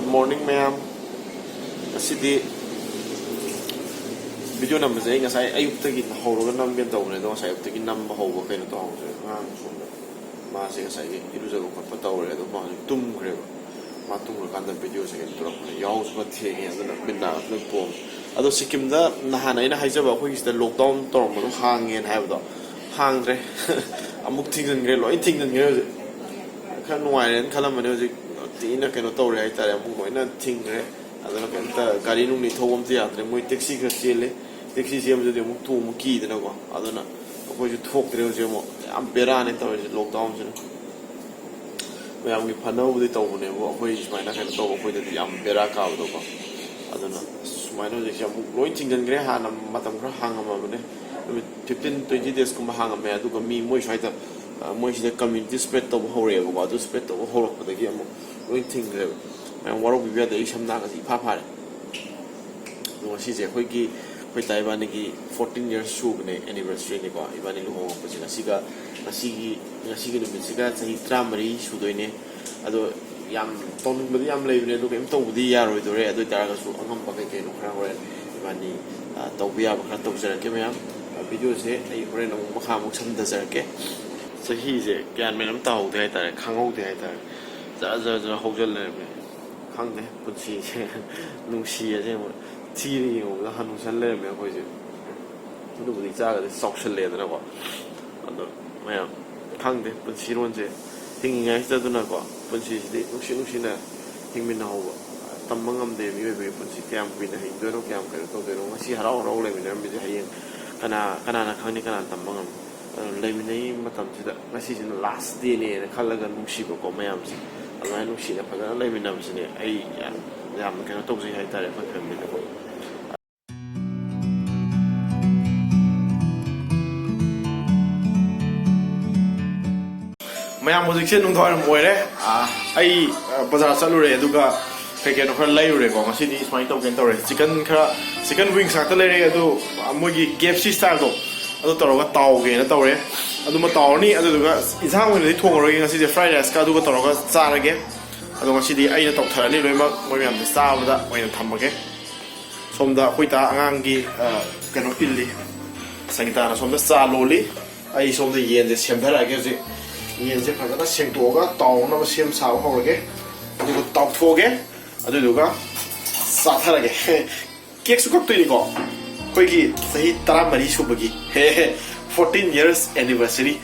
Good morning, ma'am. Asidi video number say ngasai ayuktagi hawraga namgen tawne do ngasai ayuktagi namba hawba kaino tawse ngang sumda ma se ngasai gi irujago khotpa tawre do ma tumgre ma tumra kanda video se gen turap yaus ba thege aduna binna no pom ado sikimda nahana ina haijaba khoi sida lockdown torm no hangen haibdo hangre amuk thingin gre loi thingin gre khan nuairen khalamane hoji tina kaino tawre hai tare amuk moina thingre aduna kenta gari nu ni thobom ti atre moi taxi kha chele taxi sem jodi amuk thu mu ki dena ko aduna ko ju thok tre hoji mo am berane tawre lockdown jena mayam gi phanau de tawne bo khoi smaina kaino taw khoi de am bera ka do ko aduna smaina je jam loi thingjan gre ha nam matam khra hangama mane 15-20 days kuma hangame adu ko mi moi swaita moi sida community spread to hore ko adu spread to hore ko de gi am loi thingre मैं वारों विवाद एक शब्द आकर इफा फारे नोशी जे कोई की कोई Taiwan की 14 years शूब ने anniversary ने को इवानी लोगों को पहुँचना नसी की नुमिसिका सही त्रामरी शुद्ध ने अदो याम तोन बड़ी याम ले ने तो केम तो बुद्धि यार होई तो रे अदो तारा का शू अंगम पके के नुखरा होरे इवानी तो बिया बखरा तो जरा के मैं वीडियो से आई होरे नो मखा मुख समझ जरा के सही जे ज्ञान में नम ताऊ दे तारे खांगो दे तारे जरा हो जल ले खांदे पुंसी नुंसी जे थीरी योगा हनुसन ले में कोई जे तो बुद्धि जागा दे सॉक्शन ले दना को अदो मैं खांदे पुंसी रोन जे हिंगिंग से दना को पुंसी दे नुसी ना हिंगमिन होबो तमंगम दे मी बे पुंसी क्याम बिना हिंग दोनो क्याम करे तो दोनो ngasi harau harau le min mi je hayeng kana na khani kana tamangam le min nei matam sida ngasi sin last day ne khalaga nusi ko mayam si almai nusi na phaga le min nam sine ai yam kana to ji hai tare fa kham ni ko mayam music se nung thoi moi re ai bazar chalu re aduga kai kai no khar lai re ko ngasi di smai to ken to re chicken wings sa ta le re adu mogi KFC style do adu toroga taw ge na taw re adu ma taw ni adu ga isang wen thong ro ngasi je fried rice ka adu ga toroga cha ra ge adu ngasi di ai na tok thara ni loi ma moi yam de sa da moi na tham ge somda khoita angang gi kano pilli sangita na somda sa loli ai somda yen de sem thara ge je yen je phagana seng to ga taw na ma sem sa ho ge adu taw tho ge adu ga sa thara ge cake su kap to ni ko koi gi sahi tara mari su bagi 14 years anniversary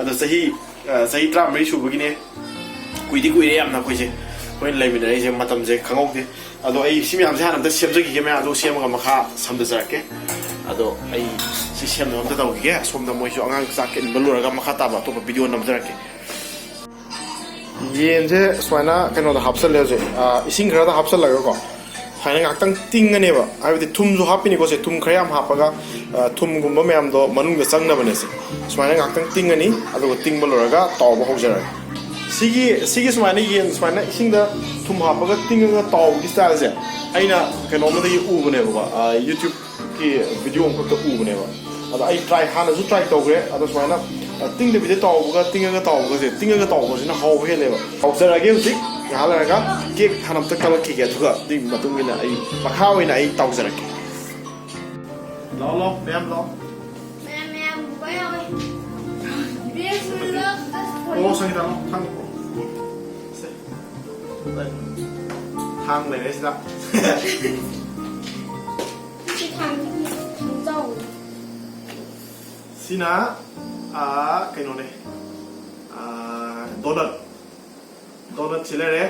adu sahi tara mari su bagi ne kuidi kuire amna koi je koi lai min ai je matam je khangok de adu ai simi am je hanam da sem jagi ge me adu sem ga makha sam da jarake ado ai si sem no da daw ge som da moi jo angang sa ke balura ga makha ta ba to video nam jarake yen je swaina kano da hapsal le je ising gra da hapsal la ko haina ngakang tingane ba ai thum ju hapini ko se thum khayam hapaga thum gumba mayam do manung da changna bane se swaina ngakang tingani ado tingba loraga taw ba hojara sigi swaina yen swaina ising da thum hapaga tinga taw di style se aina kano ma da u bane ba YouTube ki video ko ta u bane ba ado ai try hana ju try to gre ado swaina ting de bide taw ga tinga ga taw ga se na haw he le ba hojara ge uti hala cake hanam ta kala cake atuga di matung ina ai makhaw ina ai taw jara ke lo mem boy ơi biết lớp ô sang đó thang thang này đấy sao thang dầu xin á cái nó này donut chile re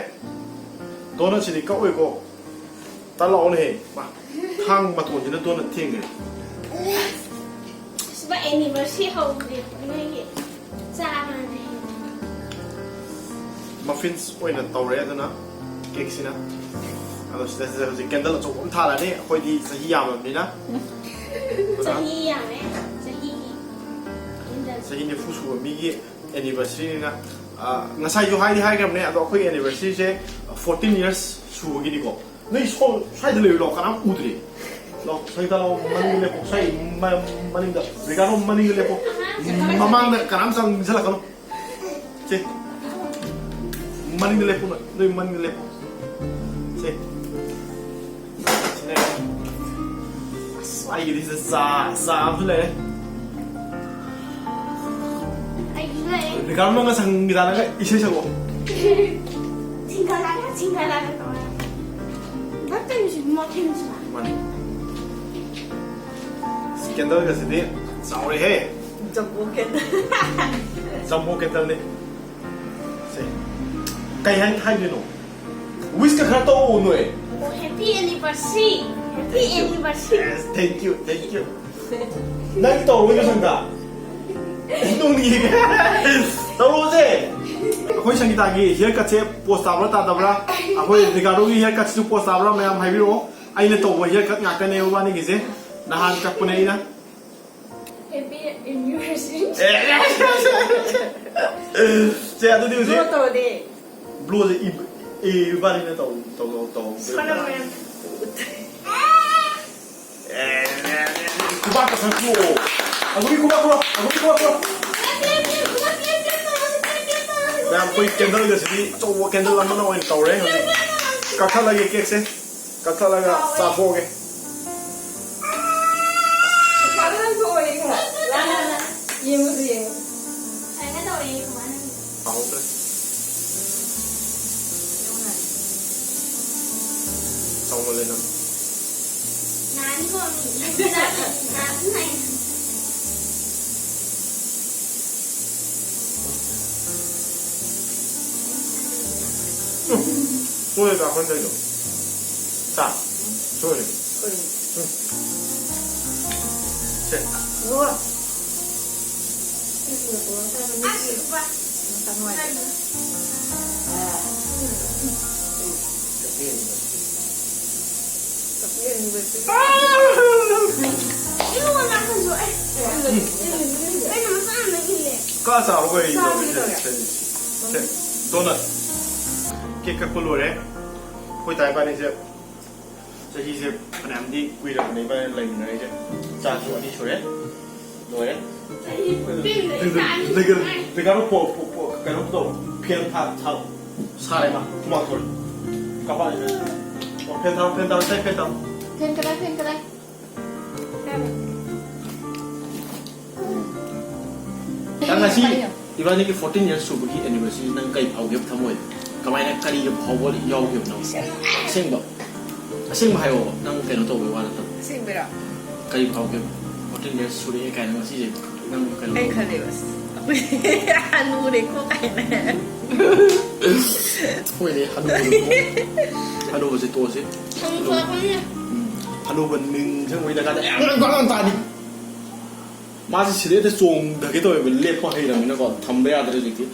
donut chili ka oi ko ta lo ne ba thang ma thon jina donut thing ne ba anniversary ho de mai cha ma ne muffins oi na taw re adana cake sina alo sta se candle cho om tha la ne khoi di sahi yam ni na sahi yam sahi ne fu su mi gi anniversary na ngasai jo hai gram ne ado khoi anniversary se 14 years su gi ni ko nei so sai de le lo kanam udri lo sai da lo mani le ko sai mani da regalo mani le ko mamang da kanam sang jala kanu che mani le ko noi mani le ko 세. 아이게 진짜 싸움들래. 아이게. 내가 뭔가 상기다나가 이셔셔고. 징가라가 징가라가. 맞다니 지금 뭐 했는지 봐. 많이. 스캔들 가서디 싸우리 해. Jumbo 캔들. Jumbo 캔들네. 세. Cái hai đứa nó. Whisky khá to rồi. Happy anniversary. Happy anniversary. Yes, thank you. 난 또 왜 그러신가? 운동이. 떨어지. 아코이 상기다기 헤어카트 포스트 잡으러 따다브라. 아코이 리가로기 헤어카트 포스트 잡으러 매암 하이비로. 아이네 또 뭐 헤어카트 약간의 오바니 기세. 나한 깎고네이나. Happy anniversary. 제 아들 디우지. Motor 블루즈 이 바리네 또. 사랑해. 구박가 상고. 아구리 구박으로. Nam quay candle cái gì? Cho candle làm nó anh tàu đấy. Các thằng lại cái xe. Các thằng lại xa vô cái. Parang thôi cả. Là yêu gì? Cái đầu này của anh. Áo đấy. Xong rồi lên năm. Nán còn nán này. 소리가 흔들려. 자, 소리. 셋. Ủa. Ăn được quá. Tao ngoài. Ibu kan makan so Ini masa anak ini. 까자 오고 이거 셋. 도넛. 케이크 콜로레. 거의 다 해봐니 이제. 이제 하나님이 구이를 내봐 라이브나 이제. 자, 저기 초래. 노래. 내가 뭐 그냥 또 편타 타 사례마 토마토. 가봐 이제. 편타 세 편타. Pen. 당시 이번에 14 years 수부기 anniversary 난 까이 파우게 타모에. 가만히 까리 파우벌 야우게 나오. 생바 하요. 난 그냥 또 왜 와놨다. Simbira. 까이 파우게 14 years 수리 까이는 거 시제. 난 그냥 Ay, kalibas. Ano rin ko kaya na. 호이네 한우버 제 또세 한우버는 생각보다 가다 양광광 다니 마치 시대에 좀 되게 더 랩퍼 해이라면 거 담배야 들으지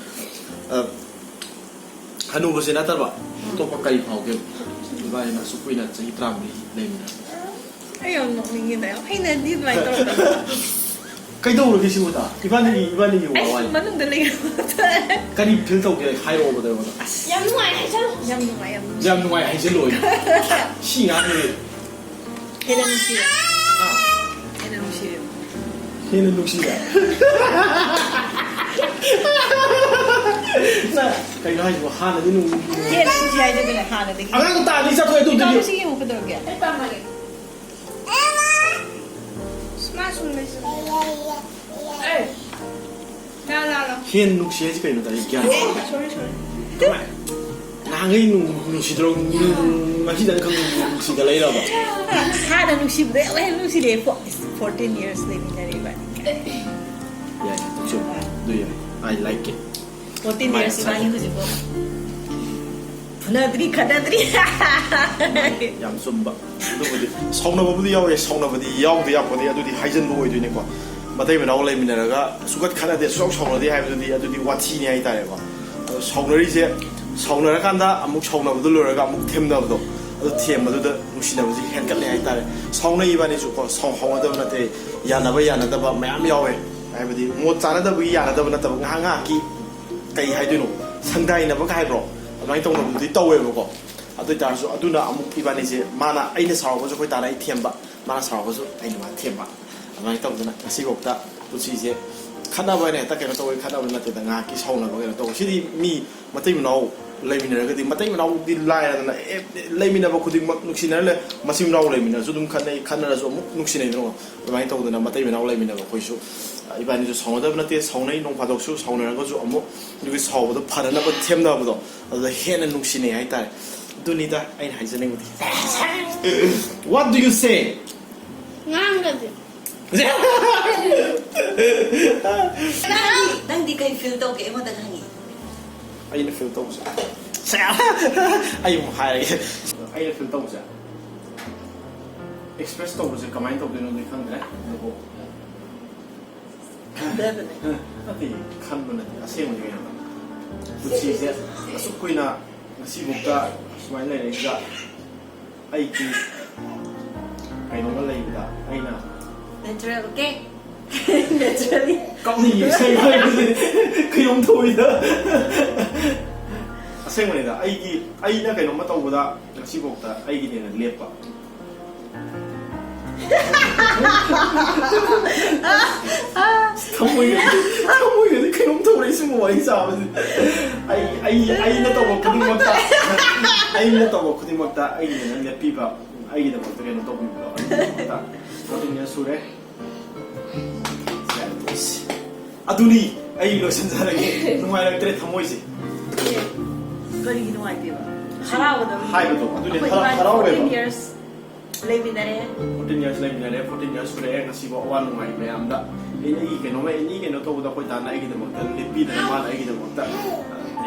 한우버 제 나타봐 또 바까이 파오게 이번에 나 수꾸이나 저기 트람이 내미나 Ayun, nungingin tayo. Ay, nandito ba ito? 그래도 그렇게 시고다 이번에 와와 Ay, manong daling 까리 별도게 하이로 오버 되고 Yum ngoài hay sao? Yam nung ayam. ям 동아에 하이제 로이 시간이 Kailan nung siya? Kailan nung siya? 걔는 녹시가 나 그거 하지고 하는 이놈 Kailan nung siya? Ito na hana din. ang tali sa tuwa ito Ikaw, sige mo pa daw yan. Ito mali. Smash mo mesmo. Eh. Não. 걔는 녹시해지 그래 나 얘기야 Sorry. 나ngay 녹시도록 마시다는 그 녹시가 레이라 봐 Hana nung siya. Well, nung siya 14 years living na rin ba? 야, 좀 너야 I like it 14 years 이방인 거지 뭐. 분하들이 가다들이. 양손바 너보디 성나보디 야오에 성나보디 야오도 야보디 아두디 하이전 로이 되니까 마다이면 나올래 미나라가 수갓 카나데 수업 성나디 하이브디 아두디 와치니 하이다래가 성나리 이제 성나라 간다 아무 성나보도 로라가 아무 템나보도 아두 템마도도 무시나보지 헨깔래 하이다래 성나 이반이 주고 성홍하다 나테 야나바 매암 야오에 하이브디 못 자나다부 야나다부 나타부 항하기 까이 하이드노 상다이나바 가이브로 많이 동는 분들이 떠오르고 아들 따라서 아두나 아무 이반이지 마나 아이네 사와서 거기 따라 이 템바 마나 사와서 아이네 마 템바 많이 떠오르나 시고 없다 도시 이제 카나바네 딱 그래서 또 카나바나 때다 나기 서운하고 그래서 또 시디 미 맞대 나오 ꯂꯩꯃꯤꯟꯅꯔꯒꯗꯤ ꯃꯇꯩ ꯃꯅꯥꯎꯗꯤ ꯂꯥꯏꯔꯗꯅ ꯂꯩꯃꯤꯟꯅꯕ ꯈꯨꯗꯤꯡꯃꯛ ꯅꯨꯡꯁꯤꯅꯔ ꯃꯆꯤꯟ ꯃꯅꯥꯎ ꯂꯩꯃꯤꯟꯅꯔꯁꯨ ꯑꯗꯨꯝ ꯈꯟꯅꯔꯁꯨ ꯑꯃꯨꯛ ꯅꯨꯡꯁꯤꯅꯩꯗꯅ ꯑꯗꯨꯃꯥꯏꯅ ꯇꯧꯗꯅ ꯃꯇꯩ ꯃꯅꯥꯎ ꯂꯩꯃꯤꯟꯅꯕ ꯑꯩꯈꯣꯏꯁꯨ ꯏꯕꯥꯅꯤꯁꯨ ꯁꯥꯎꯅꯗꯕ ꯅꯠꯇꯦ ꯁꯥꯎꯅꯩ ꯅꯣꯡ ꯐꯥꯗꯣꯛꯁꯨ ꯁꯥꯎꯅꯔꯒꯁꯨ ꯑꯃꯨꯛ ꯑꯗꯨꯒꯤ ꯁꯥꯎꯕꯗꯣ ꯐꯅꯅꯕ ꯊꯦꯝꯅꯕꯗꯣ ꯑꯗꯨꯗ ꯍꯦꯟꯅ ꯅꯨꯡꯁꯤꯅꯩ ꯍꯥꯏꯇꯥꯔꯦ ꯑꯗꯨꯅꯤꯗ ꯑꯩꯅ ꯍꯥꯏꯖꯅꯤꯡꯕꯗꯤ What do you say? Ngangadi. Nangdi kay feel daw kay mo daghangi. Ayun na feel tawsa. Ayun mo hayag. Ayun na feel tawsa. Express tawsa kamay tawsa no ni khang dre. Ko. Definitely. Okay, kan mo na asem mo yan. Buti siya. Asuk ko na nasibog ka smile na ga. Ay ki. Ay no malay da. Ay na. Natural, okay? Naturally. Kapni say ba kayong tuwida. Asem mo na ay na kay no matawda nasibog ta ay gi na lepa. Kamu yun, kayong tuloy sa mga isa. Ay natawag ko din magta. Ay natawag ko din magta. Ay yun, ang napiba. Ay natawag ko din magta. Atin niya sure. Aduni, ay lotion sa lagi. Nung may nagtret hamoy si. Kari ginawa ito ba? Harawa daw. Hay ba to? Aduni, harawa ba? 14 years. Leminare. 14 years leminare, 14 years sure kasi ba one may mayamda. Ini keno to buda ko tana ay gidamot lipi na naman ay gidamot ta.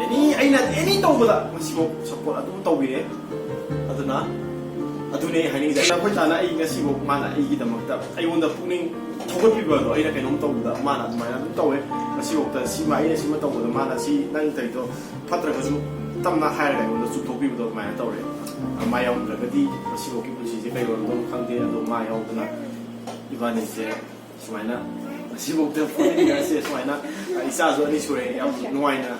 Ini to buda masimo support atu tawire. Atu na. Atu ne hani da ko tana ay ngasimo mana ay gidamot ta. Ay wonda puning thogol pi ba do ay na keno to buda mana mana to we masimo ta si mai ne sima to buda mana si nang tai to patra ko tamna hair ga wonda su to pi buda mana to re. Mai yong da gadi masimo ki bu si kai ro do khangde ado mai yong na ibani se sumaina Sibuk the funny guys is why not? I saw so any sure no why na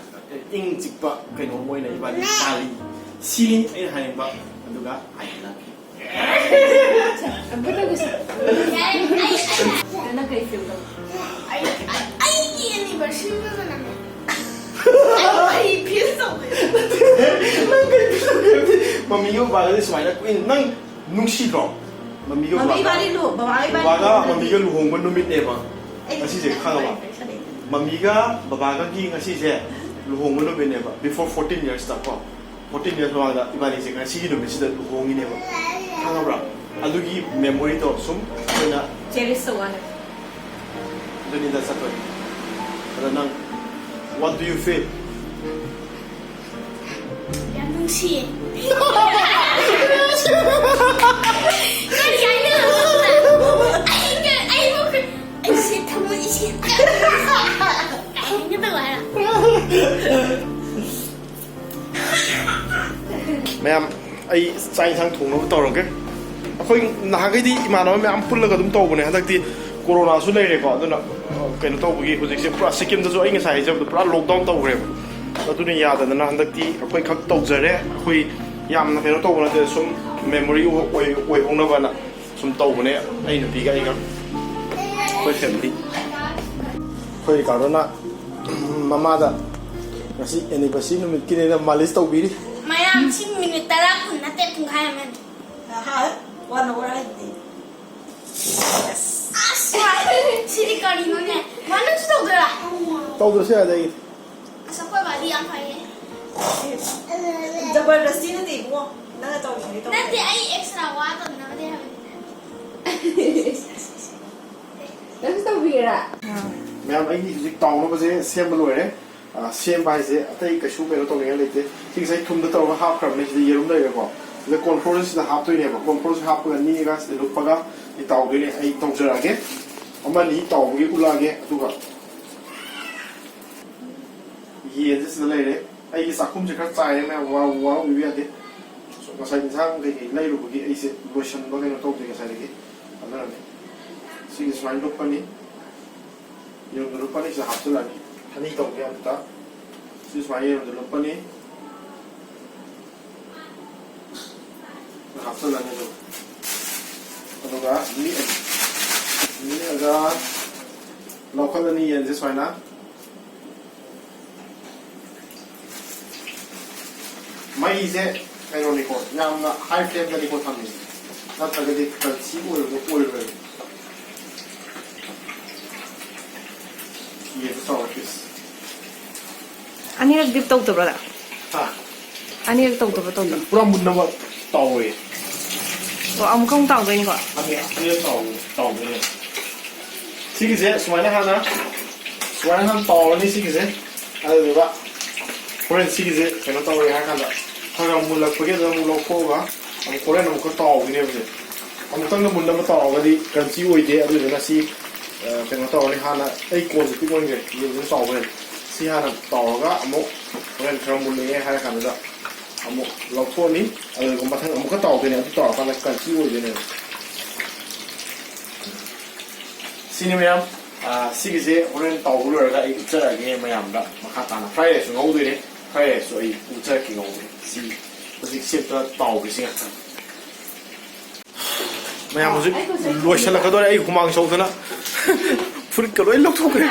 ing chikpa kano mo na iba ni tali ceiling ay hanin ba aduga I love you. Ang ganda gusto. Ano kay feel daw? Ay, anniversary mo na naman. Ay, piso. Nang kay mamiyo ba this why na queen nang nungshiro. Mamiyo ba? Mami bali lu, babae bali. Baga mamiyo luhong mo numit eh ba? Asise khanga ba mamiga babaga gi ngasi se luhong mo bene ba before 14 years ta ko 14 years ba da ibani se ngasi gi no mi sida luhong ni ne ba khanga bra adugi memory to sum na Cherish the one. duni da sa ko nang what do you feel Yang nungsi. Kan yang ni lah. Ay, shit, tamo isi. Ay, nga ba wala? mayam ai sai sang thung no tawro ke akhoi nahagadi imano mayam pullaga dum tawbune hadakti corona su leire ko aduna kaino tawbugi hujik se pura sikim da jo ai nga sai jab pura lockdown tawgre aduna yada na handakti akhoi khak tawjare akhoi yamna kaino tawbuna de sum memory oi hongna bana sum tawbune ai na biga ai ga khoi family khoi karona mama da kasi anniversary numit kine na malis tawbiri Mayam, si minute tara kung natin kung kaya man. Ha? 1 hour already. Yes. Aswa! Siri karino niya. Manong sito gara? tawdro siya dai Asa ko ba di ang kaya? Jabardasti na tibo. Nakataw ni ito. Nanti ay extra water na di hamin. Gusto bira. mayam ai hujik tawno ba je sem loire sem bai je atai ka shu mero to ngai lete sing sai thum da taw half kram ne ji yerum dai ko the conference da half to ne ba conference half ga ni ga se lu paga I taw ge ai taw jara ge amma ni taw ge ula ge tu ga ye je se leire ai ki sakum je ka chai me wa wi ya de so ka sai sang ge lai ru ge ai se lotion ba ge no taw ge sai ge amara ne sing is mind up pani yung rupa ni sa half to la ni hani taw ge anta sis mai yung rupa ni half to la ni do ano ga ni aga local ni yan je sai na ꯃꯩꯁꯦ ꯀꯩꯅꯣꯅꯤꯀꯣ ꯌꯥꯝꯅ ꯍꯥꯏ ꯐ꯭ꯂꯦꯝꯗꯅꯤꯀꯣ ꯊꯝꯃꯤꯁꯦ ꯅꯠꯇ꯭ꯔꯒꯗꯤ crunchy ꯑꯣꯏꯔꯣꯏ ꯌꯦꯟ ꯇꯧꯔꯛꯀꯦꯁ ꯑꯅꯤꯔꯛ deep ꯇꯧꯗꯕ꯭ꯔꯥ ꯍꯥ ꯑꯅꯤꯔꯛ ꯇꯧꯗꯕ ꯇꯧꯗꯕ ꯄꯨꯔꯥ ꯃꯨꯟꯅꯕ ꯇꯧꯋꯦ ꯑꯣ ꯑꯃꯨꯛ ꯑꯃꯨꯛ ꯇꯧꯗꯣꯏꯅꯤꯀꯣ ꯑꯅꯤꯔꯛ ꯇꯧꯗꯣꯏꯅꯦ ꯁꯤꯒꯤꯁꯦ ꯁꯨꯃꯥꯏꯅ ꯍꯥꯟꯅ ꯇꯧꯔꯅꯤ ꯁꯤꯒꯤꯁꯦ ꯑꯗꯨꯗꯨꯒ ꯍꯣꯔꯦꯟ ꯁꯤꯒꯤꯁꯦ ꯀꯩꯅꯣ ꯇꯧꯔꯦ ꯍꯥꯏꯔ ꯀꯥꯟꯗ ꯈꯔ ꯃꯨꯜꯂꯛꯄꯒꯤ ꯑꯗꯨꯝ ꯑꯃꯨꯛ ꯂꯧꯊꯣꯛꯑꯒ ꯑꯃꯨꯛ ꯍꯣꯔꯦꯟ ꯑꯃꯨꯛꯀ ꯇꯥꯎꯈꯤꯅꯦꯕ ꯁꯦ ꯑꯃꯨꯛꯇꯪꯗ ꯃꯨꯟꯅꯕ ꯇꯥꯎꯔꯒꯗꯤ ꯀ꯭ꯔꯟꯆꯤ ꯑꯣꯏꯗꯦ ꯑꯗꯨꯗꯨꯅ ꯁꯤ ꯀꯩꯅꯣ ꯇꯧꯔꯅꯤ ꯍꯥꯟꯅ ꯑꯩ ꯀꯣꯟꯁꯦ ꯄꯤꯛꯃꯟꯈ꯭ꯔꯦ ꯌꯦꯟꯁꯤꯅ ꯇꯥꯎꯈ꯭ꯔꯦ ꯁꯤ ꯍꯥꯟꯅ ꯇꯥꯎꯔꯒ ꯑꯃꯨꯛ ꯍꯣꯔꯦꯟ ꯈꯔ ꯃꯨꯜꯂꯛꯑꯦ ꯍꯥꯏꯔ ꯀꯥꯟꯗꯨꯗ ꯑꯃꯨꯛ ꯂꯧꯊꯣꯛꯑꯅꯤ ꯑꯗꯨꯒ ꯃꯊꯪ ꯑꯃꯨꯛꯀ ꯇꯥꯎꯗꯣꯏꯅꯦ ꯑꯗꯨ ꯇꯥꯎꯔꯀꯥꯟꯗ ꯀ꯭ꯔꯟꯆꯤ ꯑꯣꯏꯗꯣꯏꯅꯦꯕ sini mayam sigi se horen tawu lorga ai utara ge mayam da makha tana fry rice ngau de fry rice so ai utara ki ngau si hojik se ta tawu bi singa mayam hojik loishala ka dore ai humang sawdana furit ka loi lok thokre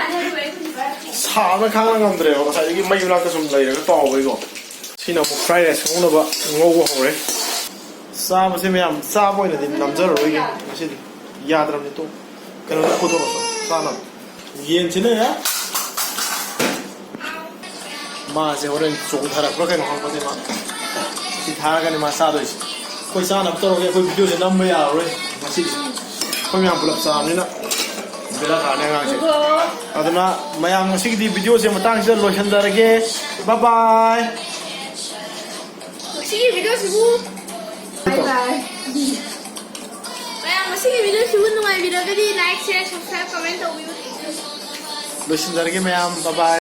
sa na khang ngam dre ba sa gi mayu la ka sum lai ga tawu bai go sina mo fry rice ngau na ba ngau go hore sa ma se mayam sa boy na din namjar roi ge asi yadram ni to 그런 거 보도록 싸나 이엔지는 마세 오ren 종타라 그렇게 놓은 거지 마 지타가니 마사도지 거기 싸나 없도록 거기 비디오에 남아야 그래 마시 거기 한 불합 싸니나 베라 가네가 지 아드나 마양 시기디 비디오에 마땅히 로션다르게 바이바이 시기 비디오 시고 바이바이 masih video siapa nunggu video tadi like share subscribe comment tahu lotion dari mayam bye bye